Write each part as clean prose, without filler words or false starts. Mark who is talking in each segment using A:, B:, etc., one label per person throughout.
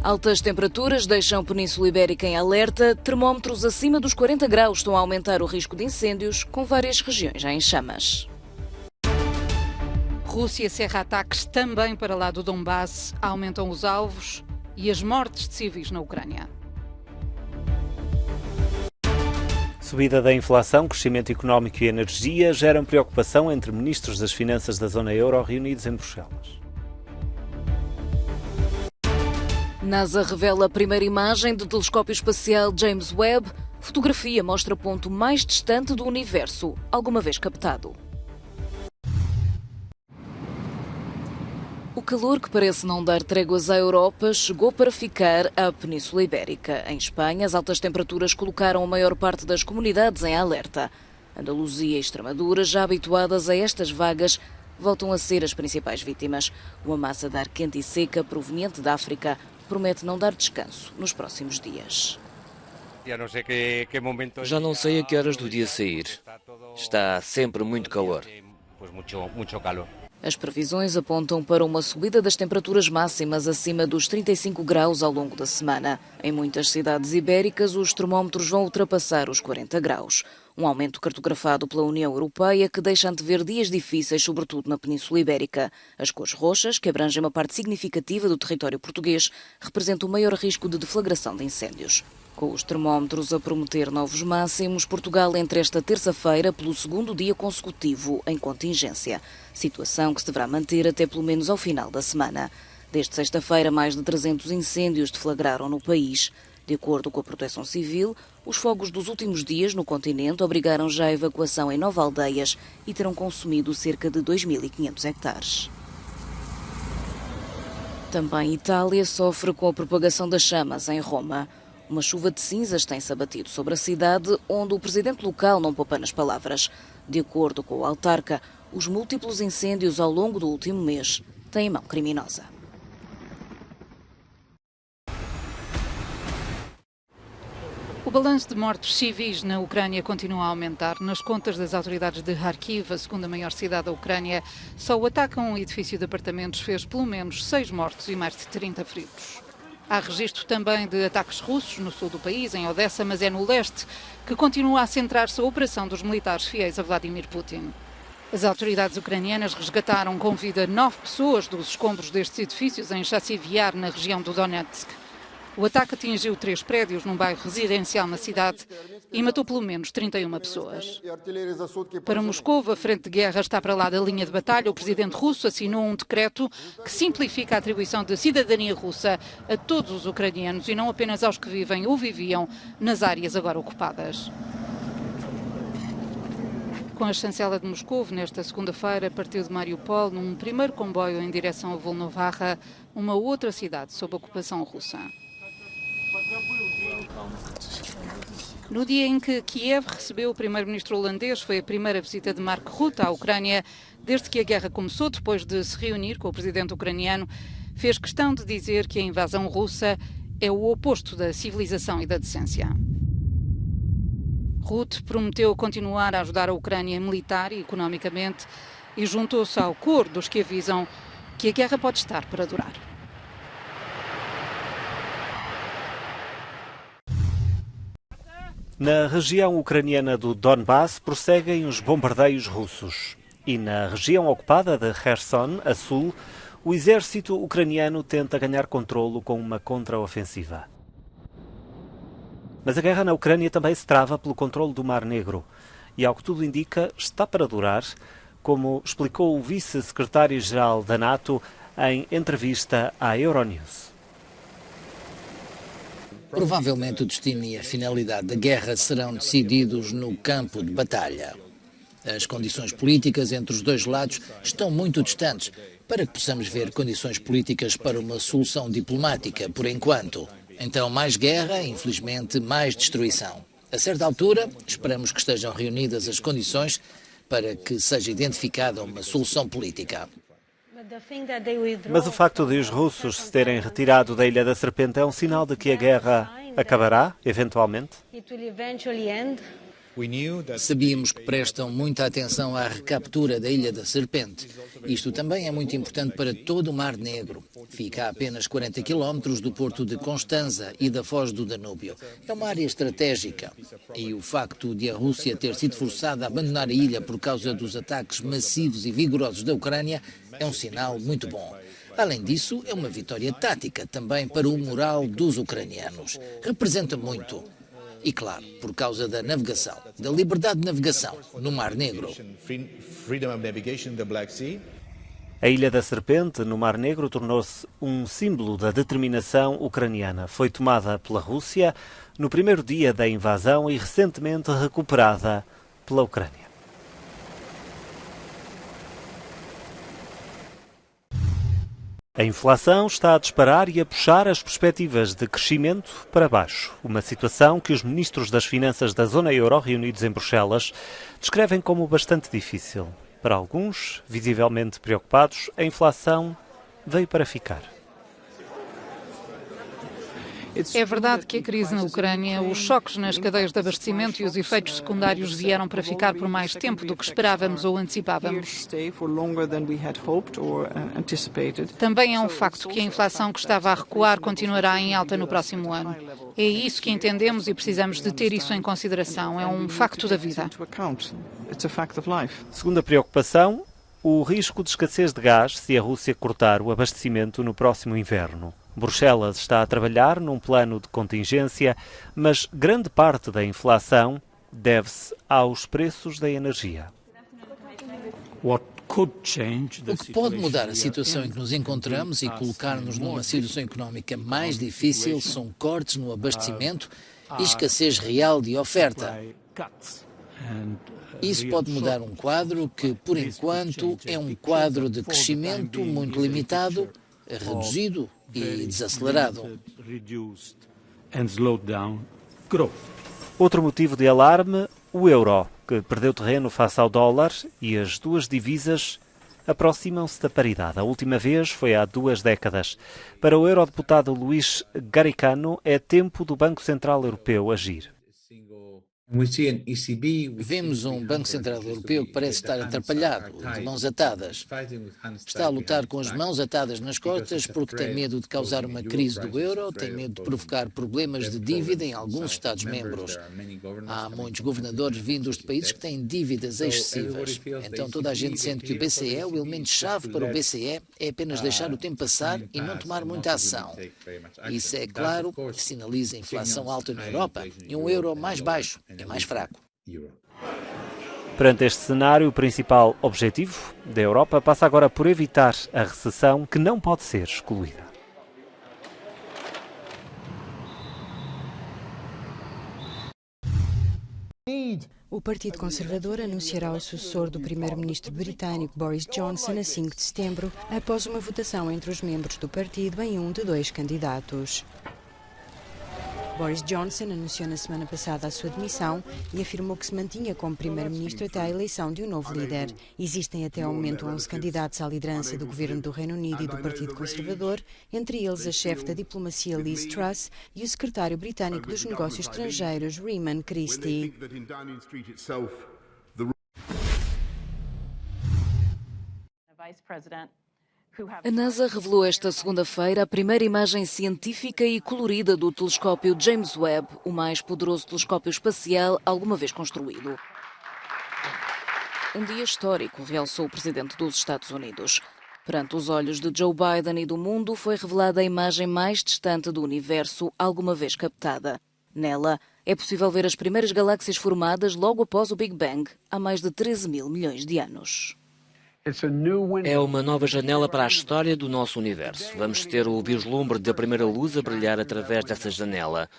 A: Altas temperaturas deixam a Península Ibérica em alerta. Termómetros acima dos 40 graus estão a aumentar o risco de incêndios, com várias regiões já em chamas.
B: Rússia cerra ataques também para lá do Donbass. Aumentam os alvos e as mortes de civis na Ucrânia.
C: Subida da inflação, crescimento económico e energia geram preocupação entre ministros das finanças da zona euro reunidos em Bruxelas.
A: NASA revela a primeira imagem do telescópio espacial James Webb. Fotografia mostra o ponto mais distante do universo alguma vez captado. O calor que parece não dar tréguas à Europa chegou para ficar à Península Ibérica. Em Espanha, as altas temperaturas colocaram a maior parte das comunidades em alerta. Andaluzia e Extremadura, já habituadas a estas vagas, voltam a ser as principais vítimas. Uma massa de ar quente e seca proveniente da África promete não dar descanso nos próximos dias.
D: Já não sei a que horas do dia sair. Está sempre muito calor.
A: As previsões apontam para uma subida das temperaturas máximas acima dos 35 graus ao longo da semana. Em muitas cidades ibéricas, os termómetros vão ultrapassar os 40 graus. Um aumento cartografado pela União Europeia que deixa antever dias difíceis, sobretudo na Península Ibérica. As cores roxas, que abrangem uma parte significativa do território português, representam o maior risco de deflagração de incêndios. Com os termómetros a prometer novos máximos, Portugal entra esta terça-feira pelo segundo dia consecutivo em contingência. Situação que se deverá manter até pelo menos ao final da semana. Desde sexta-feira, mais de 300 incêndios deflagraram no país. De acordo com a Proteção Civil, os fogos dos últimos dias no continente obrigaram já a evacuação em 9 aldeias e terão consumido cerca de 2.500 hectares. Também Itália sofre com a propagação das chamas em Roma. Uma chuva de cinzas tem-se abatido sobre a cidade, onde o presidente local não poupa nas palavras. De acordo com o autarca, os múltiplos incêndios ao longo do último mês têm mão criminosa.
B: O balanço de mortos civis na Ucrânia continua a aumentar. Nas contas das autoridades de Kharkiv, a segunda maior cidade da Ucrânia, só o ataque a um edifício de apartamentos fez pelo menos 6 mortos e mais de 30 feridos. Há registro também de ataques russos no sul do país, em Odessa, mas é no leste que continua a centrar-se a operação dos militares fiéis a Vladimir Putin. As autoridades ucranianas resgataram com vida 9 pessoas dos escombros destes edifícios em Chassiv Yar, na região do Donetsk. O ataque atingiu 3 prédios num bairro residencial na cidade e matou pelo menos 31 pessoas. Para Moscou, a frente de guerra está para lá da linha de batalha. O presidente russo assinou um decreto que simplifica a atribuição de cidadania russa a todos os ucranianos e não apenas aos que vivem ou viviam nas áreas agora ocupadas. Com a chancela de Moscou, nesta segunda-feira, partiu de Mariupol num primeiro comboio em direção a Volnovakha, uma outra cidade sob ocupação russa. No dia em que Kiev recebeu o primeiro-ministro holandês, foi a primeira visita de Mark Rutte à Ucrânia desde que a guerra começou. Depois de se reunir com o presidente ucraniano, fez questão de dizer que a invasão russa é o oposto da civilização e da decência. Rutte prometeu continuar a ajudar a Ucrânia militar e economicamente e juntou-se ao coro dos que avisam que a guerra pode estar para durar.
C: Na região ucraniana do Donbass prosseguem os bombardeios russos. E na região ocupada de Kherson, a sul, o exército ucraniano tenta ganhar controlo com uma contraofensiva. Mas a guerra na Ucrânia também se trava pelo controle do Mar Negro. E, ao que tudo indica, está para durar, como explicou o vice-secretário-geral da NATO em entrevista à Euronews.
E: Provavelmente o destino e a finalidade da guerra serão decididos no campo de batalha. As condições políticas entre os dois lados estão muito distantes para que possamos ver condições políticas para uma solução diplomática, por enquanto. Então, mais guerra, infelizmente, mais destruição. A certa altura, esperamos que estejam reunidas as condições para que seja identificada uma solução política.
C: Mas o facto de os russos se terem retirado da Ilha da Serpente é um sinal de que a guerra acabará, eventualmente?
E: Sabíamos que prestam muita atenção à recaptura da Ilha da Serpente. Isto também é muito importante para todo o Mar Negro. Fica a apenas 40 quilómetros do porto de Constanza e da foz do Danúbio. É uma área estratégica. E o facto de a Rússia ter sido forçada a abandonar a ilha por causa dos ataques massivos e vigorosos da Ucrânia é um sinal muito bom. Além disso, é uma vitória tática também para o moral dos ucranianos. Representa muito. E claro, por causa da navegação, da liberdade de navegação no Mar Negro.
C: A Ilha da Serpente, no Mar Negro, tornou-se um símbolo da determinação ucraniana. Foi tomada pela Rússia no primeiro dia da invasão e recentemente recuperada pela Ucrânia. A inflação está a disparar e a puxar as perspectivas de crescimento para baixo. Uma situação que os ministros das Finanças da zona euro reunidos em Bruxelas descrevem como bastante difícil. Para alguns, visivelmente preocupados, a inflação veio para ficar.
B: É verdade que a crise na Ucrânia, os choques nas cadeias de abastecimento e os efeitos secundários vieram para ficar por mais tempo do que esperávamos ou antecipávamos. Também é um facto que a inflação que estava a recuar continuará em alta no próximo ano. É isso que entendemos e precisamos de ter isso em consideração. É um facto da vida.
C: Segunda preocupação, o risco de escassez de gás se a Rússia cortar o abastecimento no próximo inverno. Bruxelas está a trabalhar num plano de contingência, mas grande parte da inflação deve-se aos preços da energia.
E: O que pode mudar a situação em que nos encontramos e colocar-nos numa situação económica mais difícil são cortes no abastecimento e escassez real de oferta. Isso pode mudar um quadro que, por enquanto, é um quadro de crescimento muito limitado, reduzido e desacelerado.
C: Outro motivo de alarme, o euro, que perdeu terreno face ao dólar e as duas divisas aproximam-se da paridade. A última vez foi há 2 décadas. Para o eurodeputado Luís Garicano, é tempo do Banco Central Europeu agir.
E: Vemos um Banco Central Europeu que parece estar atrapalhado, de mãos atadas. Está a lutar com as mãos atadas nas costas porque tem medo de causar uma crise do euro, tem medo de provocar problemas de dívida em alguns Estados-membros. Há muitos governadores vindos de países que têm dívidas excessivas. Então toda a gente sente que o BCE, o elemento-chave para o BCE, é apenas deixar o tempo passar e não tomar muita ação. Isso é claro que sinaliza inflação alta na Europa e um euro mais baixo. É mais fraco.
C: Perante este cenário, o principal objetivo da Europa passa agora por evitar a recessão, que não pode ser excluída.
F: O Partido Conservador anunciará o sucessor do primeiro-ministro britânico Boris Johnson a 5 de setembro, após uma votação entre os membros do partido em um de 2 candidatos. Boris Johnson anunciou na semana passada a sua demissão e afirmou que se mantinha como primeiro-ministro até à eleição de um novo líder. Existem até ao momento 11 candidatos à liderança do governo do Reino Unido e do Partido Conservador, entre eles a chefe da diplomacia Liz Truss e o secretário britânico dos negócios estrangeiros Riemann Christie.
A: A NASA revelou esta segunda-feira a primeira imagem científica e colorida do telescópio James Webb, o mais poderoso telescópio espacial alguma vez construído. Um dia histórico, realçou o presidente dos Estados Unidos. Perante os olhos de Joe Biden e do mundo, foi revelada a imagem mais distante do universo alguma vez captada. Nela, é possível ver as primeiras galáxias formadas logo após o Big Bang, há mais de 13 mil milhões de anos.
D: É uma nova janela para a história do nosso universo. Vamos ter o vislumbre da primeira luz a brilhar através dessa janela.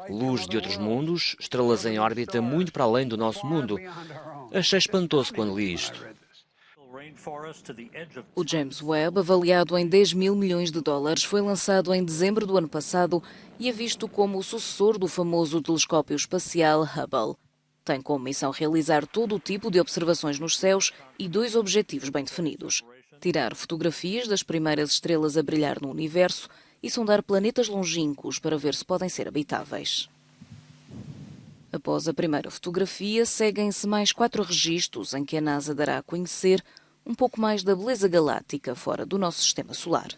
D: Luz de outros mundos, estrelas em órbita muito para além do nosso mundo. Achei espantoso quando li isto.
A: O James Webb, avaliado em 10 mil milhões de dólares, foi lançado em dezembro do ano passado e é visto como o sucessor do famoso telescópio espacial Hubble. Tem como missão realizar todo o tipo de observações nos céus e 2 objetivos bem definidos: tirar fotografias das primeiras estrelas a brilhar no universo e sondar planetas longínquos para ver se podem ser habitáveis. A Após a primeira fotografia, seguem-se mais 4 registros em que a NASA dará a conhecer um pouco mais da beleza galáctica fora do nosso sistema solar.